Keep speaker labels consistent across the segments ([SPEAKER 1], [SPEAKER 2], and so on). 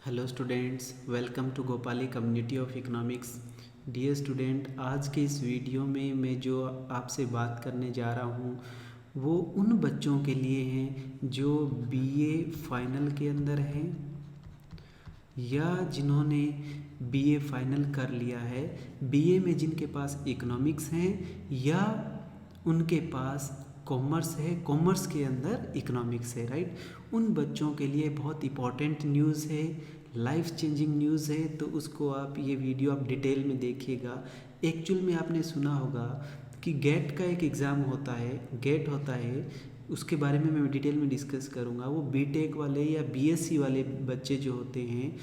[SPEAKER 1] Hello students, welcome to Gopali community of economics. Dear student, आज के इस वीडियो में मैं जो आपसे बात करने जा रहा हूँ वो उन बच्चों के लिए हैं जो बीए फाइनल के अंदर हैं या जिन्होंने बीए फाइनल कर लिया है। बीए में जिनके पास इकोनॉमिक्स हैं या उनके पास कॉमर्स है, कॉमर्स के अंदर इकोनॉमिक्स है, राइट। उन बच्चों के लिए बहुत इम्पॉर्टेंट न्यूज़ है, लाइफ चेंजिंग न्यूज़ है। तो उसको आप ये वीडियो आप डिटेल में देखिएगा। एक्चुअल में आपने सुना होगा कि गेट का एक एग्ज़ाम होता है, गेट होता है, उसके बारे में मैं डिटेल में डिस्कस करूँगा। वो बीटेक वाले या बीएससी वाले बच्चे जो होते हैं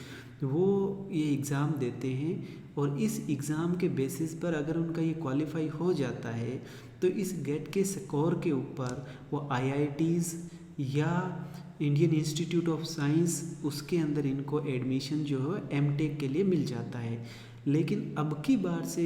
[SPEAKER 1] वो ये एग्ज़ाम देते हैं और इस एग्ज़ाम के बेसिस पर अगर उनका ये क्वालिफाई हो जाता है तो इस गेट के स्कोर के ऊपर वो आईआईटीज़ या इंडियन इंस्टीट्यूट ऑफ साइंस उसके अंदर इनको एडमिशन जो है एमटेक के लिए मिल जाता है। लेकिन अब की बार से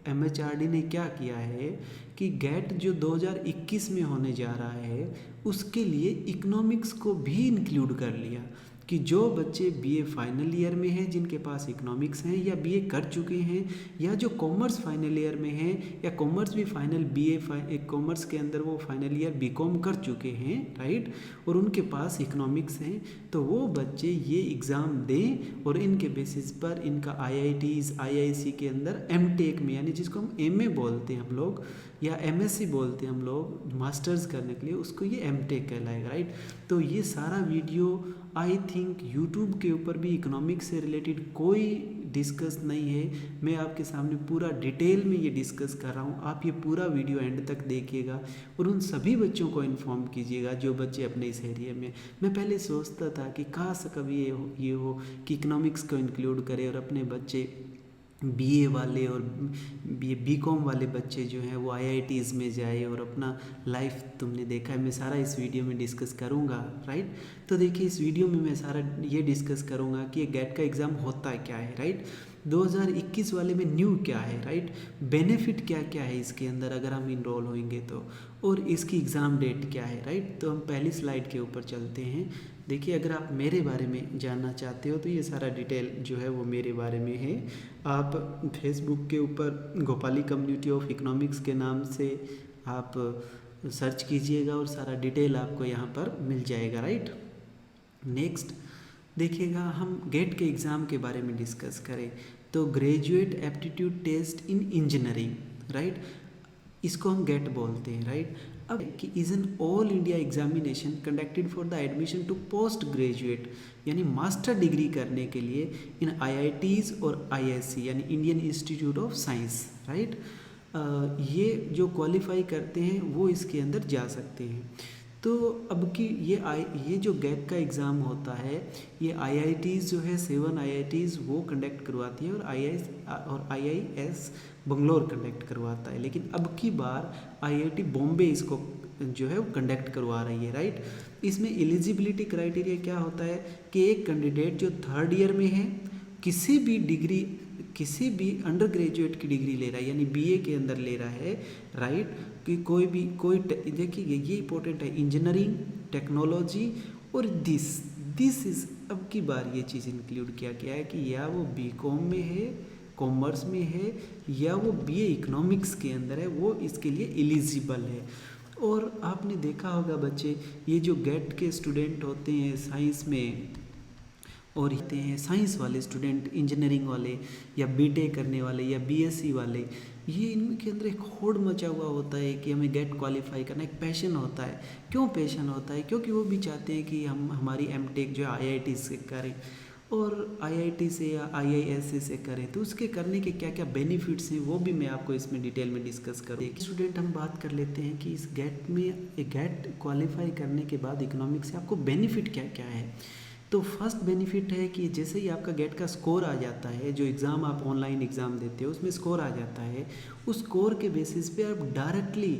[SPEAKER 1] एमएचआरडी ने क्या किया है कि गेट जो 2021 में होने जा रहा है उसके लिए इकोनॉमिक्स को भी इंक्लूड कर लिया कि जो बच्चे बीए फाइनल ईयर में हैं जिनके पास इकोनॉमिक्स हैं या बीए कर चुके हैं या जो कॉमर्स फाइनल ईयर में हैं या कॉमर्स भी फाइनल बीए कॉमर्स के अंदर वो फाइनल ईयर बीकॉम कर चुके हैं, राइट, और उनके पास इकोनॉमिक्स हैं, तो वो बच्चे ये एग्ज़ाम दें और इनके बेसिस पर इनका आईआईटीज़ आईआईसी के अंदर एमटेक में, यानी जिसको हम एमए बोलते हैं हम लोग या एमएससी बोलते हैं हम लोग, मास्टर्स करने के लिए, उसको ये एमटेक कहलाएगा, राइट। तो ये सारा वीडियो आई थिंक यूट्यूब के ऊपर भी इकोनॉमिक्स से रिलेटेड कोई डिस्कस नहीं है। मैं आपके सामने पूरा डिटेल में ये डिस्कस कर रहा हूँ। आप ये पूरा वीडियो एंड तक देखिएगा और उन सभी बच्चों को इन्फॉर्म कीजिएगा जो बच्चे अपने इस एरिया में। मैं पहले सोचता था कि काश कभी ये हो कि इकोनॉमिक्स को इंक्लूड करें और अपने बच्चे बीए वाले और बीकॉम वाले बच्चे जो हैं वो आईआईटीज़ में जाए और अपना लाइफ, तुमने देखा है मैं सारा इस वीडियो में डिस्कस करूँगा, राइट। तो देखिए इस वीडियो में मैं सारा ये डिस्कस करूँगा कि ये गेट का एग्ज़ाम होता क्या है, राइट। 2021 वाले में न्यू क्या है, राइट, बेनिफिट क्या क्या है इसके अंदर अगर हम इनरोल होंगे तो, और इसकी एग्ज़ाम डेट क्या है, राइट। तो हम पहली स्लाइड के ऊपर चलते हैं। देखिए अगर आप मेरे बारे में जानना चाहते हो तो ये सारा डिटेल जो है वो मेरे बारे में है। आप फेसबुक के ऊपर गोपाली कम्युनिटी ऑफ इकोनॉमिक्स के नाम से आप सर्च कीजिएगा और सारा डिटेल आपको यहाँ पर मिल जाएगा, राइट। नेक्स्ट देखिएगा, हम गेट के एग्ज़ाम के बारे में डिस्कस करें तो graduate aptitude test in engineering, right, इसको हम गेट बोलते हैं, राइट। अब कि is an all India examination conducted for the admission to post graduate, यानी मास्टर डिग्री करने के लिए इन आईआईटीज़ और आईआईएससी यानी Indian Institute of Science, right. ये जो क्वालिफाई करते हैं वो इसके अंदर जा सकते हैं। तो अब की ये जो गेट का एग्ज़ाम होता है ये आईआईटीज़ जो है 7 आईआईटीज़ वो कंडक्ट करवाती है और आईआईएस बंगलोर कंडक्ट करवाता है। लेकिन अब की बार आईआईटी बॉम्बे इसको जो है वो कंडक्ट करवा रही है, राइट। इसमें एलिजिबिलिटी क्राइटेरिया क्या होता है कि एक कैंडिडेट जो 3rd ईयर में है, किसी भी अंडर ग्रेजुएट की डिग्री ले रहा है यानी बीए के अंदर ले रहा है, राइट, कि कोई देखिए ये इंपॉर्टेंट है, इंजीनियरिंग, टेक्नोलॉजी और दिस इज़ अब की बार ये चीज़ इंक्लूड किया गया है कि या वो बीकॉम में है, कॉमर्स में है या वो बीए इकोनॉमिक्स के अंदर है, वो इसके लिए एलिजिबल है। और आपने देखा होगा बच्चे, ये जो गेट के स्टूडेंट होते हैं साइंस में और रहते हैं साइंस वाले स्टूडेंट, इंजीनियरिंग वाले या बीटेक करने वाले या बीएससी वाले, ये इनके अंदर एक होड़ मचा हुआ होता है कि हमें गेट क्वालिफाई करना, एक पैशन होता है। क्यों पैशन होता है? क्योंकि वो भी चाहते हैं कि हम हमारी एमटेक जो है आईआईटी से करें और आईआईटी से या आईआईएससी से करें। तो उसके करने के क्या क्या बेनिफिट्स हैं वो भी मैं आपको इसमें डिटेल में डिस्कस करूँ। स्टूडेंट हम बात कर लेते हैं कि इस गेट क्वालिफाई करने के बाद इकोनॉमिक्स से आपको बेनिफिट क्या क्या है। तो फर्स्ट बेनिफिट है कि जैसे ही आपका गेट का स्कोर आ जाता है, जो एग्ज़ाम आप ऑनलाइन एग्ज़ाम देते हो उसमें स्कोर आ जाता है, उस स्कोर के बेसिस पे आप डायरेक्टली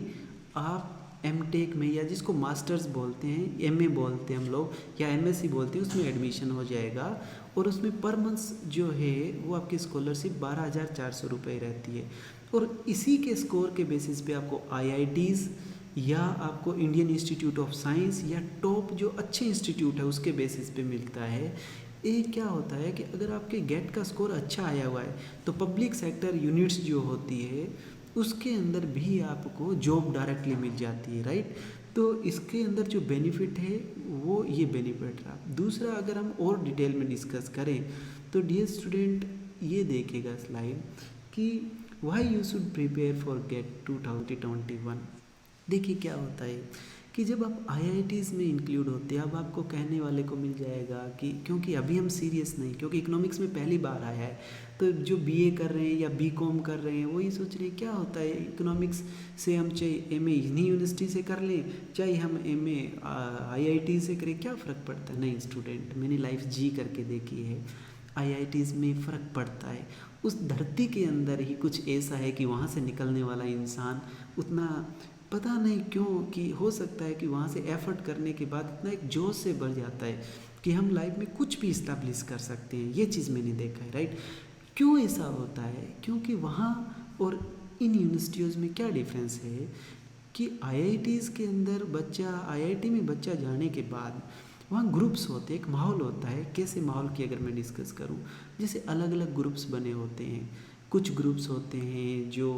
[SPEAKER 1] आप एमटेक में या जिसको मास्टर्स बोलते हैं, एमए बोलते हैं हम लोग या एमएससी बोलते हैं, उसमें एडमिशन हो जाएगा। और उसमें पर मंथ जो है वो आपकी स्कॉलरशिप 12,400 रुपये रहती है। और इसी के स्कोर के बेसिस पे आपको आईआईटीज़ या आपको इंडियन इंस्टीट्यूट ऑफ साइंस या टॉप जो अच्छे इंस्टीट्यूट है उसके बेसिस पे मिलता है। एक क्या होता है कि अगर आपके गेट का स्कोर अच्छा आया हुआ है तो पब्लिक सेक्टर यूनिट्स जो होती है उसके अंदर भी आपको जॉब डायरेक्टली मिल जाती है, राइट। तो इसके अंदर जो बेनिफिट है वो ये बेनिफिट रहा। दूसरा, अगर हम और डिटेल में डिस्कस करें तो डियर स्टूडेंट ये देखेगा स्लाइड कि why you should prepare for GATE 2021। देखिए क्या होता है कि जब आप आईआईटीज़ में इंक्लूड होते हैं, अब आपको कहने वाले को मिल जाएगा कि क्योंकि अभी हम सीरियस नहीं, क्योंकि इकोनॉमिक्स में पहली बार आया है, तो जो बीए कर रहे हैं या बीकॉम कर रहे हैं वो ये सोच रहे हैं क्या होता है इकोनॉमिक्स से, हम चाहे एमए इन्हीं यूनिवर्सिटी से कर लें चाहे हम एमए आईआईटी से करें, क्या फ़र्क पड़ता है। नहीं स्टूडेंट, मैंने लाइफ जी करके देखी है, आईआईटीज़ में फ़र्क पड़ता है। उस धरती के अंदर ही कुछ ऐसा है कि वहाँ से निकलने वाला इंसान उतना, पता नहीं क्यों, कि हो सकता है कि वहाँ से एफर्ट करने के बाद इतना एक जोश से भर जाता है कि हम लाइफ में कुछ भी इस्टेब्लिश कर सकते हैं। ये चीज़ मैंने देखा है, राइट। क्यों ऐसा होता है? क्योंकि वहाँ और इन यूनिवर्सिटीज़ में क्या डिफरेंस है कि आईआईटीज़ के अंदर बच्चा, आईआईटी में बच्चा जाने के बाद वहाँ ग्रुप्स होते हैं, एक माहौल होता है। कैसे माहौल की अगर मैं डिस्कस करूँ, जैसे अलग अलग ग्रुप्स बने होते हैं। कुछ ग्रुप्स होते हैं जो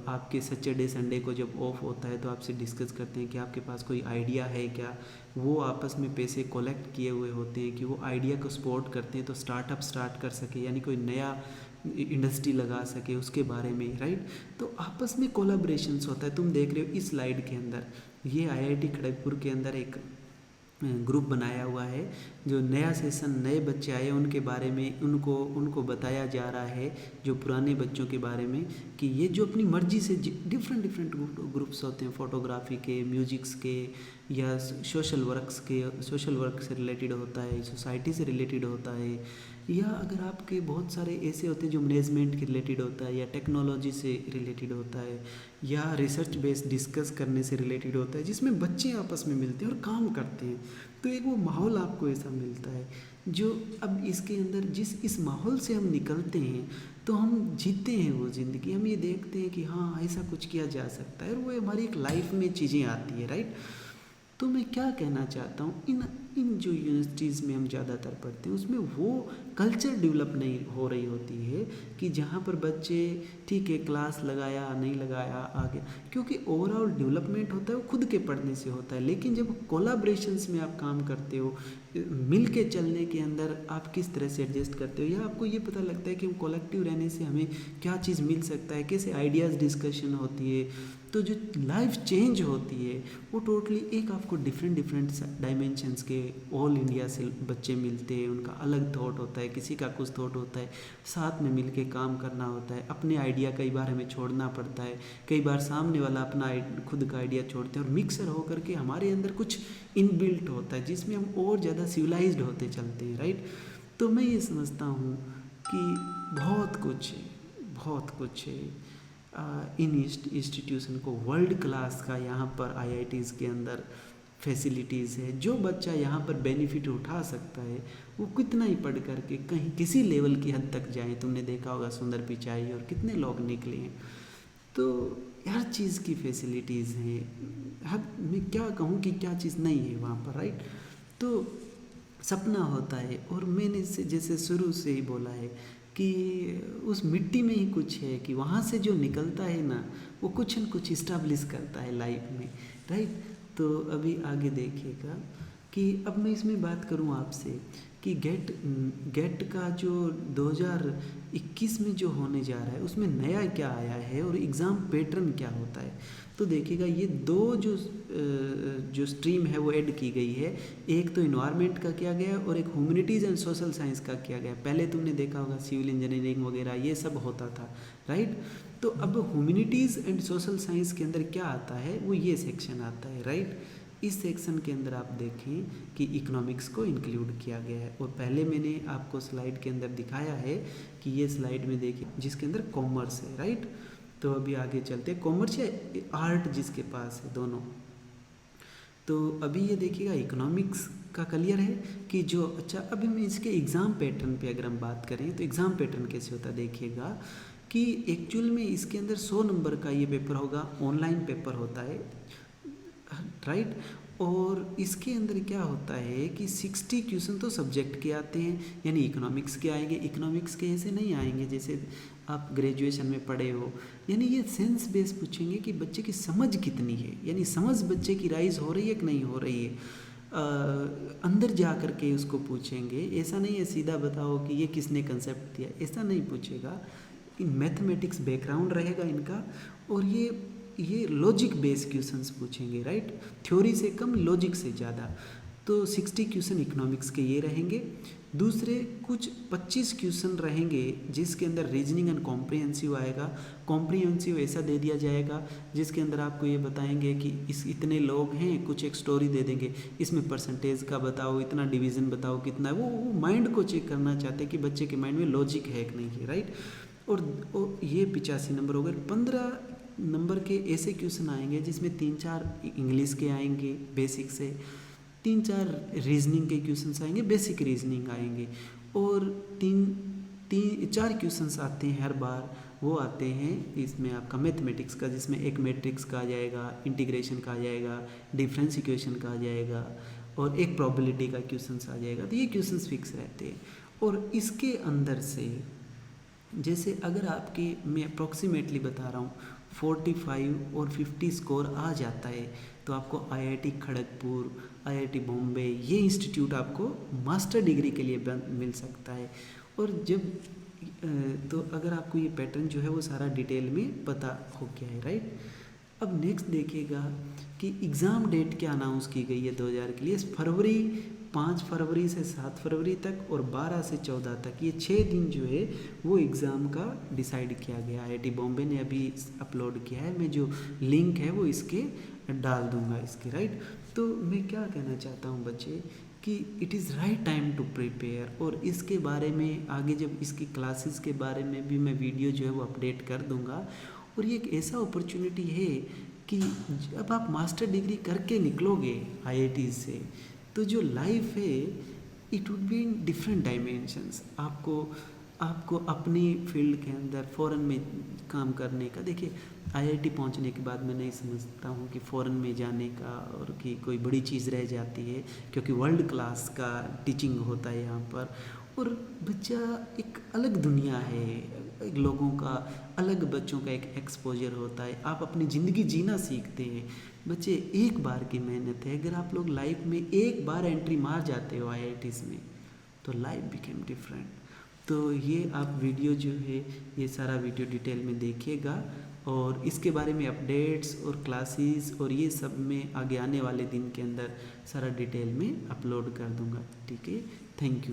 [SPEAKER 1] आपके सैटरडे संडे को जब ऑफ होता है तो आपसे डिस्कस करते हैं कि आपके पास कोई आइडिया है क्या। वो आपस में पैसे कलेक्ट किए हुए होते हैं कि वो आइडिया को सपोर्ट करते हैं तो स्टार्टअप स्टार्ट कर सके, यानी कोई नया इंडस्ट्री लगा सके उसके बारे में, राइट। तो आपस में कोलाब्रेशंस होता है। तुम देख रहे हो इस स्लाइड के अंदर, ये आईआईटी खड़गपुर के अंदर एक ग्रुप बनाया हुआ है। जो नया सेशन नए बच्चे आए उनके बारे में उनको बताया जा रहा है, जो पुराने बच्चों के बारे में, कि ये जो अपनी मर्जी से डिफरेंट ग्रुप्स होते हैं, फोटोग्राफी के, म्यूजिक्स के, या सोशल वर्क से रिलेटेड होता है, सोसाइटी से रिलेटेड होता है, या अगर आपके बहुत सारे ऐसे होते हैं जो मैनेजमेंट के रिलेटेड होता है, या टेक्नोलॉजी से रिलेटेड होता है, या रिसर्च बेस्ड डिस्कस करने से रिलेटेड होता है, जिसमें बच्चे आपस में मिलते हैं और काम करते हैं। तो एक वो माहौल आपको ऐसा मिलता है जो, अब इसके अंदर इस माहौल से हम निकलते हैं तो हम जीते हैं वो ज़िंदगी। हम ये देखते हैं कि हाँ ऐसा कुछ किया जा सकता है, और वो हमारी एक लाइफ में चीज़ें आती है, राइट। तो मैं क्या कहना चाहता हूँ, इन जो यूनिवर्सिटीज़ में हम ज़्यादातर पढ़ते हैं उसमें वो कल्चर डेवलप नहीं हो रही होती है कि जहाँ पर बच्चे ठीक है क्लास लगाया नहीं लगाया आगे, क्योंकि ओवरऑल डेवलपमेंट होता है वो खुद के पढ़ने से होता है। लेकिन जब कोलाब्रेशंस में आप काम करते हो, मिल के चलने के अंदर आप किस तरह से एडजस्ट करते हो, या आपको ये पता लगता है कि हम कलेक्टिव रहने से हमें क्या चीज़ मिल सकता है, कैसे आइडियाज़ डिस्कशन होती है, तो जो लाइफ चेंज होती है वो टोटली एक आपको डिफरेंट डायमेंशंस के ऑल इंडिया से बच्चे मिलते हैं। उनका अलग थॉट होता है, किसी का कुछ थॉट होता है, साथ में मिलके काम करना होता है। अपने आइडिया कई बार हमें छोड़ना पड़ता है, कई बार सामने वाला अपना खुद का आइडिया छोड़ते हैं, और मिक्सर होकर के हमारे अंदर कुछ इनबिल्ट होता है जिसमें हम और ज़्यादा सिविलाइज्ड होते चलते हैं, राइट। तो मैं ये समझता हूँ कि बहुत कुछ है इन इंस्टीट्यूशन को, वर्ल्ड क्लास का यहाँ पर आईआईटीज़ के अंदर फैसिलिटीज़ है। जो बच्चा यहाँ पर बेनिफिट उठा सकता है वो कितना ही पढ़ करके कहीं किसी लेवल की हद तक जाए। तुमने देखा होगा सुंदर पिचाई और कितने लोग निकले हैं। तो हर चीज़ की फैसिलिटीज़ हैं। मैं क्या कहूँ कि क्या चीज़ नहीं है वहाँ पर, राइट। तो सपना होता है, और मैंने जैसे शुरू से ही बोला है कि उस मिट्टी में ही कुछ है, कि वहाँ से जो निकलता है ना वो कुछ न कुछ इस्टेब्लिश करता है लाइफ में, राइट। तो अभी आगे देखिएगा कि अब मैं इसमें बात करूँ आपसे कि गेट का जो 2021 में जो होने जा रहा है उसमें नया क्या आया है और एग्ज़ाम पैटर्न क्या होता है। तो देखिएगा ये दो जो स्ट्रीम है वो ऐड की गई है। एक तो इन्वायरमेंट का किया गया और एक ह्यूमैनिटीज़ एंड सोशल साइंस का किया गया। पहले तुमने देखा होगा सिविल इंजीनियरिंग वगैरह ये सब होता था, राइट। तो अब ह्यूमैनिटीज़ एंड सोशल साइंस के अंदर क्या आता है, वो ये सेक्शन आता है, राइट। इस सेक्शन के अंदर आप देखें कि इकोनॉमिक्स को इंक्लूड किया गया है। और पहले मैंने आपको स्लाइड के अंदर दिखाया है कि ये स्लाइड में देखिए जिसके अंदर कॉमर्स है, राइट। तो अभी आगे चलते हैं, कॉमर्स या आर्ट जिसके पास है दोनों। तो अभी ये देखिएगा इकोनॉमिक्स का क्लियर है कि जो, अच्छा अभी मैं इसके एग्ज़ाम पैटर्न पे अगर हम बात करें तो एग्ज़ाम पैटर्न कैसे होता है देखिएगा कि एक्चुअल में इसके अंदर 100 नंबर का ये पेपर होगा, ऑनलाइन पेपर होता है, राइट। और इसके अंदर क्या होता है कि 60 क्वेश्चन तो सब्जेक्ट के आते हैं, यानी इकोनॉमिक्स के आएंगे। इकोनॉमिक्स के ऐसे नहीं आएंगे जैसे आप ग्रेजुएशन में पढ़े हो, यानी ये सेंस बेस पूछेंगे कि बच्चे की समझ कितनी है, यानी समझ बच्चे की राइज हो रही है कि नहीं हो रही है। अंदर जा कर के उसको पूछेंगे। ऐसा नहीं है सीधा बताओ कि ये किसने कंसेप्ट दिया, ऐसा नहीं पूछेगा। मैथमेटिक्स बैकग्राउंड रहेगा इनका, और ये लॉजिक बेस्ड क्वेश्चंस पूछेंगे, राइट। थ्योरी से कम, लॉजिक से ज़्यादा। तो 60 क्वेश्चन इकोनॉमिक्स के ये रहेंगे। दूसरे कुछ 25 क्वेश्चन रहेंगे जिसके अंदर रीजनिंग एंड कॉम्प्रिहेंसिव आएगा। कॉम्प्रिहेंसिव ऐसा दे दिया जाएगा जिसके अंदर आपको ये बताएंगे कि इस इतने लोग हैं, कुछ एक स्टोरी दे देंगे, इसमें परसेंटेज का बताओ, इतना डिवीज़न बताओ कितना है। वो माइंड को चेक करना चाहते हैं कि बच्चे के माइंड में लॉजिक है कि नहीं है, राइट। और ये 85 नंबर हो गए। 15 नंबर के ऐसे क्वेश्चन आएंगे जिसमें 3-4 इंग्लिश के आएंगे बेसिक से, 3-4 रीजनिंग के क्वेश्चंस आएंगे, बेसिक रीजनिंग आएंगे, और 4 क्वेश्चंस आते हैं हर बार। वो आते हैं इसमें आपका मैथमेटिक्स का, जिसमें एक मैट्रिक्स का आ जाएगा, इंटीग्रेशन का आ जाएगा, डिफरेंस इक्वेशन का आ जाएगा, और एक प्रोबेबिलिटी का क्वेश्चंस आ जाएगा। तो ये क्वेश्चंस फिक्स रहते हैं। और इसके अंदर से जैसे अगर आपके, मैं अप्रॉक्सीमेटली बता रहा हूँ, 45 और 50 स्कोर आ जाता है तो आपको आईआईटी खड़गपुर, आईआईटी बॉम्बे, ये इंस्टीट्यूट आपको मास्टर डिग्री के लिए मिल सकता है। और जब तो अगर आपको ये पैटर्न जो है वो सारा डिटेल में पता हो गया है, राइट। अब नेक्स्ट देखिएगा कि एग्ज़ाम डेट क्या अनाउंस की गई है 2000 के लिए। 5 फरवरी से 7 फरवरी तक और 12 से 14 तक, ये 6 दिन जो है वो एग्ज़ाम का डिसाइड किया गया। आईआईटी बॉम्बे ने अभी अपलोड किया है, मैं जो लिंक है वो इसके डाल दूंगा इसके, राइट। तो मैं क्या कहना चाहता हूँ बच्चे कि it is right time to prepare. और इसके बारे में आगे जब इसकी क्लासेस के बारे में भी मैं वीडियो जो है वो अपडेट कर दूंगा। और ये एक ऐसा अपॉर्चुनिटी है कि जब आप मास्टर डिग्री करके निकलोगे आईआईटी से, तो जो लाइफ है it would be in different dimensions. आपको अपनी फील्ड के अंदर फ़ॉरेन में काम करने का, देखिए आईआईटी पहुंचने के बाद मैं नहीं समझता हूँ कि फ़ॉरेन में जाने का और कि कोई बड़ी चीज़ रह जाती है, क्योंकि वर्ल्ड क्लास का टीचिंग होता है यहाँ पर। और बच्चा एक अलग दुनिया है, लोगों का अलग, बच्चों का एक एक्सपोजर होता है, आप अपनी ज़िंदगी जीना सीखते हैं। बच्चे एक बार की मेहनत है, अगर आप लोग लाइफ में एक बार एंट्री मार जाते हो आईआईटीज़ में तो लाइफ बिकेम डिफरेंट। तो ये आप वीडियो जो है ये सारा वीडियो डिटेल में देखिएगा, और इसके बारे में अपडेट्स और क्लासेस और ये सब में आगे आने वाले दिन के अंदर सारा डिटेल में अपलोड कर दूंगा, ठीक है। Thank you.